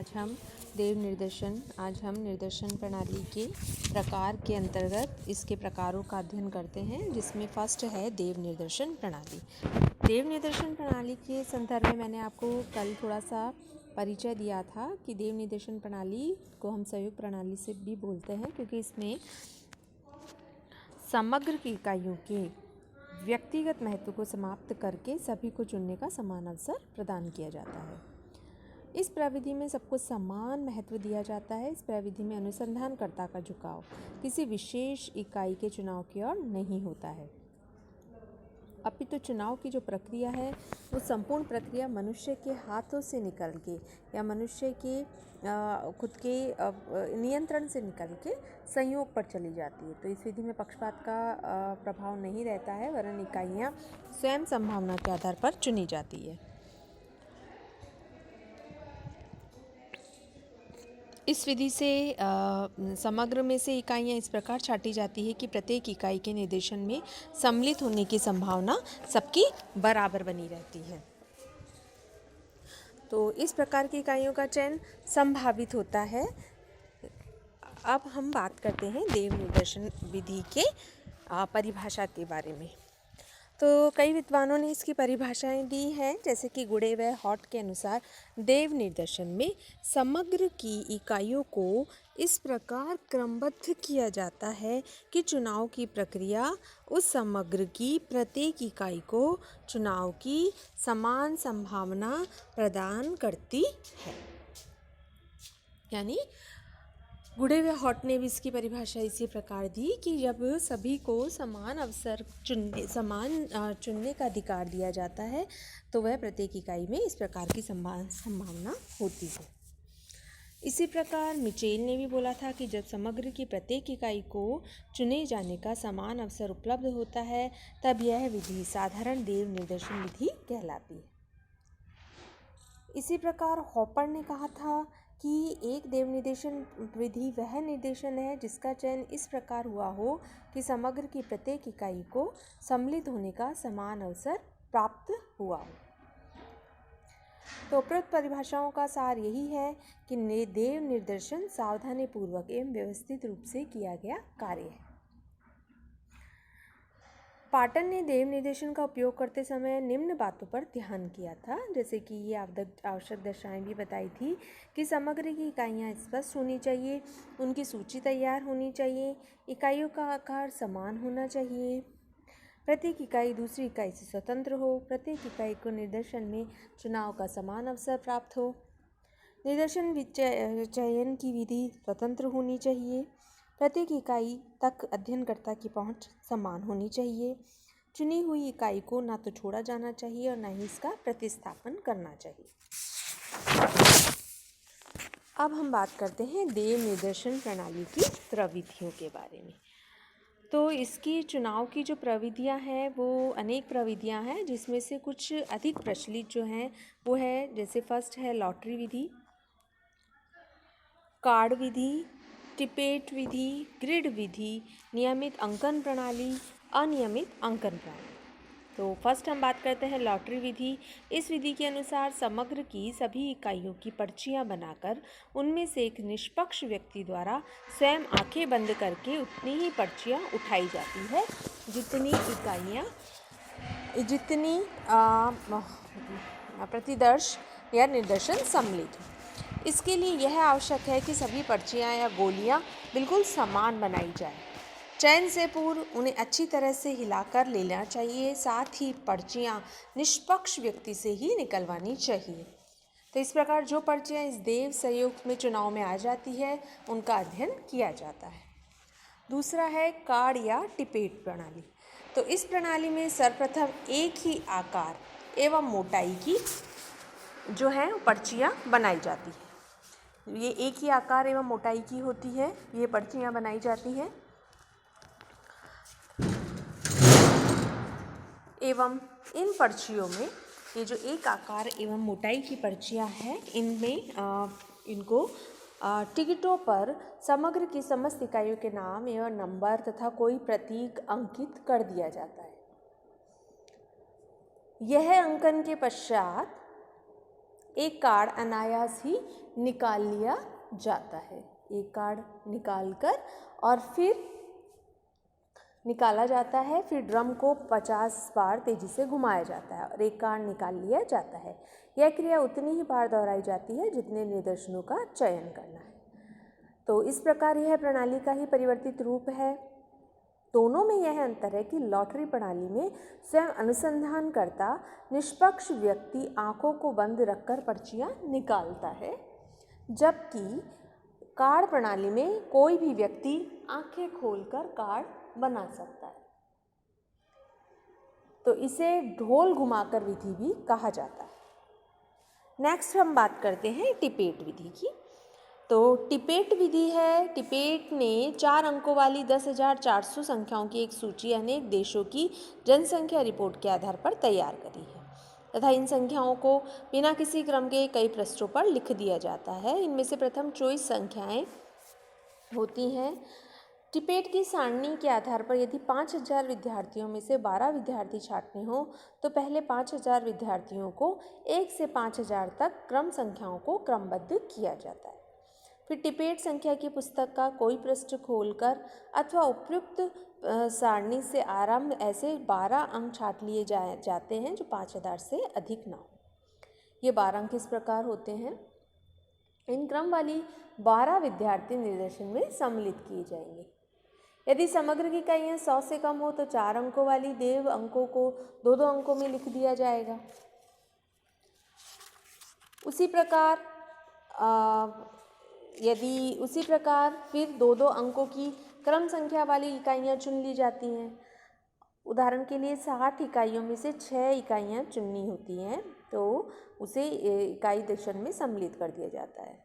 आज हम निर्देशन प्रणाली के प्रकार के अंतर्गत इसके प्रकारों का अध्ययन करते हैं, जिसमें फर्स्ट है देव निर्देशन प्रणाली। देव निर्देशन प्रणाली के संदर्भ में मैंने आपको कल थोड़ा सा परिचय दिया था कि देव निर्देशन प्रणाली को हम सहयोग प्रणाली से भी बोलते हैं, क्योंकि इसमें समग्र की इकाइयों के व्यक्तिगत महत्व को समाप्त करके सभी को चुनने का समान अवसर प्रदान किया जाता है। इस प्रविधि में सबको समान महत्व दिया जाता है। इस प्रविधि में अनुसंधानकर्ता का झुकाव किसी विशेष इकाई के चुनाव की ओर नहीं होता है, अपितु चुनाव की जो प्रक्रिया है वो संपूर्ण प्रक्रिया मनुष्य के हाथों से निकल के या मनुष्य के खुद के नियंत्रण से निकल के संयोग पर चली जाती है। तो इस विधि में पक्षपात का प्रभाव नहीं रहता है, वरन इकाइयाँ स्वयं संभावना के आधार पर चुनी जाती है। इस विधि से समग्र में से इकाइयाँ इस प्रकार छांटी जाती है कि प्रत्येक इकाई के निर्देशन में सम्मिलित होने की संभावना सबकी बराबर बनी रहती है। तो इस प्रकार की इकाइयों का चयन संभावित होता है। अब हम बात करते हैं देव निर्देशन विधि के परिभाषा के बारे में। तो कई विद्वानों ने इसकी परिभाषाएं दी हैं, जैसे कि गुडे व हॉट के अनुसार देव निर्देशन में समग्र की इकाइयों को इस प्रकार क्रमबद्ध किया जाता है कि चुनाव की प्रक्रिया उस समग्र की प्रत्येक इकाई को चुनाव की समान संभावना प्रदान करती है। यानी गुडे व हॉट ने भी इसकी परिभाषा इसी प्रकार दी कि जब सभी को समान अवसर चुनने का अधिकार दिया जाता है तो वह प्रत्येक इकाई में इस प्रकार की संभावना होती है। इसी प्रकार मिचेल ने भी बोला था कि जब समग्र की प्रत्येक इकाई को चुने जाने का समान अवसर उपलब्ध होता है तब यह विधि साधारण देव निर्देशन विधि कहलाती है। इसी प्रकार हॉपर ने कहा था कि एक देव निर्देशन विधि वह निर्देशन है जिसका चयन इस प्रकार हुआ हो कि समग्र की प्रत्येक इकाई को सम्मिलित होने का समान अवसर प्राप्त हुआ हो। तो उपरोक्त परिभाषाओं का सार यही है कि देव निर्देशन सावधानीपूर्वक एवं व्यवस्थित रूप से किया गया कार्य है। पाटन ने देव निर्देशन का उपयोग करते समय निम्न बातों पर ध्यान किया था, जैसे कि ये आवश्यक दशाएं भी बताई थी कि समग्र की इकाइयाँ स्पष्ट होनी चाहिए, उनकी सूची तैयार होनी चाहिए, इकाइयों का आकार समान होना चाहिए, प्रत्येक इकाई दूसरी इकाई से स्वतंत्र हो, प्रत्येक इकाई को निर्देशन में चुनाव का समान अवसर प्राप्त हो, निर्देशन चयन की विधि स्वतंत्र होनी चाहिए, प्रत्येक इकाई तक अध्ययनकर्ता की पहुंच समान होनी चाहिए, चुनी हुई इकाई को ना तो छोड़ा जाना चाहिए और ना ही इसका प्रतिस्थापन करना चाहिए। अब हम बात करते हैं देव निर्देशन प्रणाली की प्रविधियों के बारे में। तो इसकी चुनाव की जो प्रविधियां हैं वो अनेक प्रविधियां हैं, जिसमें से कुछ अधिक प्रचलित जो हैं वो है, जैसे फर्स्ट है लॉटरी विधि, कार्ड विधि, टिपेट विधि, ग्रिड विधि, नियमित अंकन प्रणाली, अनियमित अंकन प्रणाली। तो फर्स्ट हम बात करते हैं लॉटरी विधि। इस विधि के अनुसार समग्र की सभी इकाइयों की पर्चियां बनाकर उनमें से एक निष्पक्ष व्यक्ति द्वारा स्वयं आंखें बंद करके उतनी ही पर्चियां उठाई जाती है जितनी प्रतिदर्श या निर्देशन सम्मिलित हो। इसके लिए यह आवश्यक है कि सभी पर्चियां या गोलियां बिल्कुल समान बनाई जाए। चयन से पूर्व उन्हें अच्छी तरह से हिलाकर लेना चाहिए, साथ ही पर्चियां निष्पक्ष व्यक्ति से ही निकलवानी चाहिए। तो इस प्रकार जो पर्चियां इस देव सहयोग में चुनाव में आ जाती है उनका अध्ययन किया जाता है। दूसरा है कार्ड या टिपेट प्रणाली। तो इस प्रणाली में सर्वप्रथम एक ही आकार एवं मोटाई की जो है पर्चियां बनाई जाती है। ये एक ही आकार एवं मोटाई की होती है, ये पर्चियां बनाई जाती हैं एवं इन पर्चियों में ये जो एक आकार एवं मोटाई की पर्चियां हैं इनमें इनको टिकटों पर समग्र की समस्त इकाइयों के नाम एवं नंबर तथा कोई प्रतीक अंकित कर दिया जाता है। यह अंकन के पश्चात एक कार्ड अनायास ही निकाल लिया जाता है। एक कार्ड निकालकर और फिर निकाला जाता है, फिर ड्रम को 50 बार तेजी से घुमाया जाता है और एक कार्ड निकाल लिया जाता है। यह क्रिया उतनी ही बार दोहराई जाती है जितने निदर्शनों का चयन करना है। तो इस प्रकार यह प्रणाली का ही परिवर्तित रूप है। दोनों में यह अंतर है कि लॉटरी प्रणाली में स्वयं अनुसंधानकर्ता निष्पक्ष व्यक्ति आंखों को बंद रखकर पर्चियां निकालता है, जबकि कार्ड प्रणाली में कोई भी व्यक्ति आंखें खोलकर कार्ड बना सकता है। तो इसे ढोल घुमाकर विधि भी कहा जाता है। नेक्स्ट हम बात करते हैं टिपेट विधि की। तो टिपेट विधि है, टिपेट ने 4 अंकों वाली 10,400 संख्याओं की एक सूची अनेक देशों की जनसंख्या रिपोर्ट के आधार पर तैयार करी है तथा इन संख्याओं को बिना किसी क्रम के कई पृष्ठों पर लिख दिया जाता है। इनमें से प्रथम चॉइस संख्याएं होती हैं। टिपेट की सारणी के आधार पर यदि 5,000 विद्यार्थियों में से 12 विद्यार्थी छांटने हो तो पहले 5,000 विद्यार्थियों को 1 से 5,000 तक क्रम संख्याओं को क्रमबद्ध किया जाता है। फिर टिपेट संख्या की पुस्तक का कोई पृष्ठ खोलकर अथवा उपयुक्त सारणी से आरंभ ऐसे 12 अंक छांट लिए जाते हैं जो 5,000 से अधिक ना हो। ये 12 अंक किस प्रकार होते हैं? इन क्रम वाली 12 विद्यार्थी निर्देशन में सम्मिलित किए जाएंगे। यदि समग्र की इकाइयाँ 100 से कम हो तो 4 अंकों वाली देव अंकों को 2-2 अंकों में लिख दिया जाएगा। उसी प्रकार फिर 2-2 अंकों की क्रम संख्या वाली इकाइयाँ चुन ली जाती हैं। उदाहरण के लिए 60 इकाइयों में से 6 इकाइयाँ चुननी होती हैं तो उसे इकाई दर्शन में सम्मिलित कर दिया जाता है।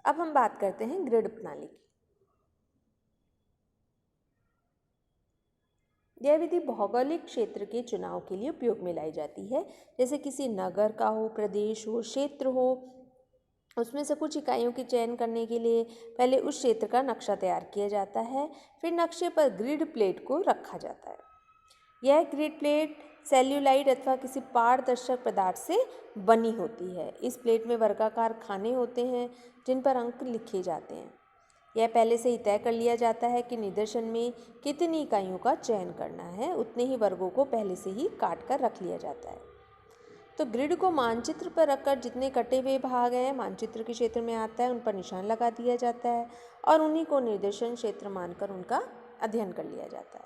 अब हम बात करते हैं ग्रिड प्रणाली की। यह विधि भौगोलिक क्षेत्र के चुनाव के लिए उपयोग में लाई जाती है। जैसे किसी नगर का हो, प्रदेश हो, क्षेत्र हो, उसमें से कुछ इकाइयों के चयन करने के लिए पहले उस क्षेत्र का नक्शा तैयार किया जाता है, फिर नक्शे पर ग्रिड प्लेट को रखा जाता है। यह ग्रिड प्लेट सेल्यूलाइड अथवा किसी पारदर्शक पदार्थ से बनी होती है। इस प्लेट में वर्गाकार खाने होते हैं जिन पर अंक लिखे जाते हैं। यह पहले से ही तय कर लिया जाता है कि निदर्शन में कितनी इकाइयों का चयन करना है, उतने ही वर्गों को पहले से ही काट कर रख लिया जाता है। तो ग्रिड को मानचित्र पर रखकर जितने कटे हुए भाग हैं मानचित्र के क्षेत्र में आता है उन पर निशान लगा दिया जाता है और उन्हीं को निर्देशन क्षेत्र मानकर उनका अध्ययन कर लिया जाता है।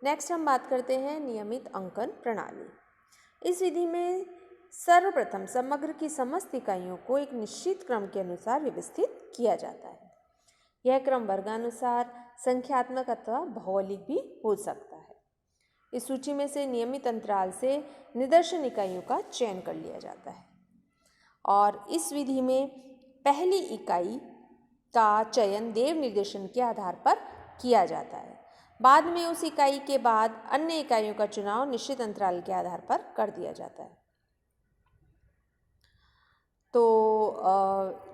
नेक्स्ट हम बात करते हैं नियमित अंकन प्रणाली। इस विधि में सर्वप्रथम समग्र की समस्त इकाइयों को एक निश्चित क्रम के अनुसार व्यवस्थित किया जाता है। यह क्रम वर्गानुसार, संख्यात्मक अथवा भौगोलिक भी हो सकता है। इस सूची में से नियमित अंतराल से निदर्शन इकाइयों का चयन कर लिया जाता है और इस विधि में पहली इकाई का चयन देव निर्देशन के आधार पर किया जाता है। बाद में उस इकाई के बाद अन्य इकाइयों का चुनाव निश्चित अंतराल के आधार पर कर दिया जाता है। तो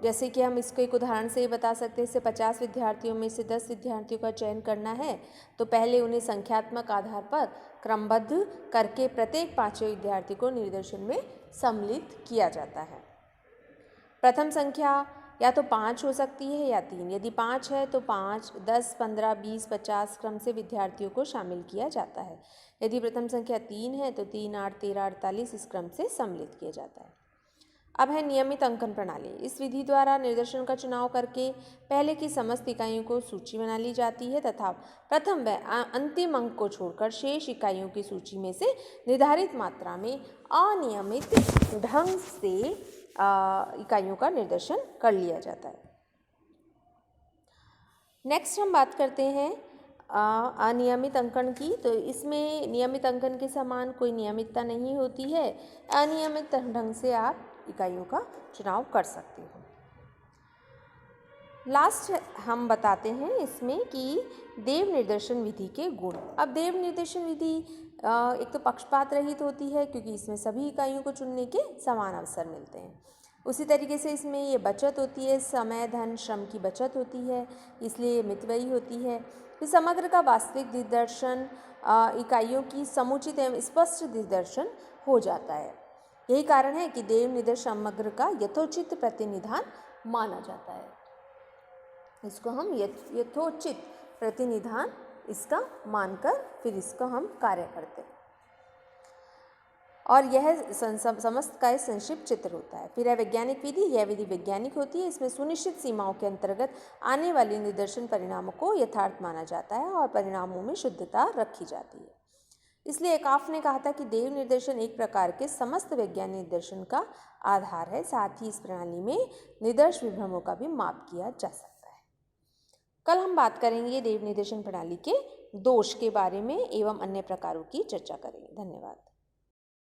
जैसे कि हम इसको एक उदाहरण से ही बता सकते हैं, जैसे 50 विद्यार्थियों में से 10 विद्यार्थियों का चयन करना है तो पहले उन्हें संख्यात्मक आधार पर क्रमबद्ध करके प्रत्येक 5वें विद्यार्थी को निर्देशन में सम्मिलित किया जाता है। प्रथम संख्या या तो 5 हो सकती है या 3। यदि 5 है तो 5, 10, 15, 20, 50 क्रम से विद्यार्थियों को शामिल किया जाता है। यदि प्रथम संख्या 3 है तो 3, 8, 13, 48 इस क्रम से सम्मिलित किया जाता है। अब है नियमित अंकन प्रणाली। इस विधि द्वारा निर्देशन का चुनाव करके पहले की समस्त इकाइयों को सूची बना ली जाती है तथा प्रथम व अंतिम अंक को छोड़कर शेष इकाइयों की सूची में से निर्धारित मात्रा में अनियमित ढंग से इकाइयों का निर्देशन कर लिया जाता है। नेक्स्ट हम बात करते हैं अनियमित अंकन की। तो इसमें नियमित अंकन के समान कोई नियमितता नहीं होती है। अनियमित ढंग से आप इकाइयों का चुनाव कर सकते हो। लास्ट हम बताते हैं इसमें कि देव निर्देशन विधि के गुण। अब देव निर्देशन विधि एक तो पक्षपात रहित होती है क्योंकि इसमें सभी इकाइयों को चुनने के समान अवसर मिलते हैं। उसी तरीके से इसमें ये बचत होती है, समय, धन, श्रम की बचत होती है, इसलिए मितव्ययी होती है। फिर समग्र का वास्तविक दिग्दर्शन, इकाइयों की समुचित एवं स्पष्ट दिग्दर्शन हो जाता है। यही कारण है कि देव निर्देश समग्र का यथोचित प्रतिनिधान माना जाता है। इसको हम यथोचित प्रतिनिधान इसका मानकर फिर इसका हम कार्य करते हैं और यह समस्त का संक्षिप्त चित्र होता है। फिर है वैज्ञानिक विधि। यह विधि वैज्ञानिक होती है। इसमें सुनिश्चित सीमाओं के अंतर्गत आने वाले निदर्शन परिणामों को यथार्थ माना जाता है और परिणामों में शुद्धता रखी जाती है। इसलिए एकाफ ने कहा था कि देव निर्देशन एक प्रकार के समस्त वैज्ञानिक निर्देशन का आधार है। साथ ही इस प्रणाली में निदर्श विभ्रमों का भी माप किया जा सकता है। कल हम बात करेंगे देव निर्देशन प्रणाली के दोष के बारे में एवं अन्य प्रकारों की चर्चा करेंगे। धन्यवाद।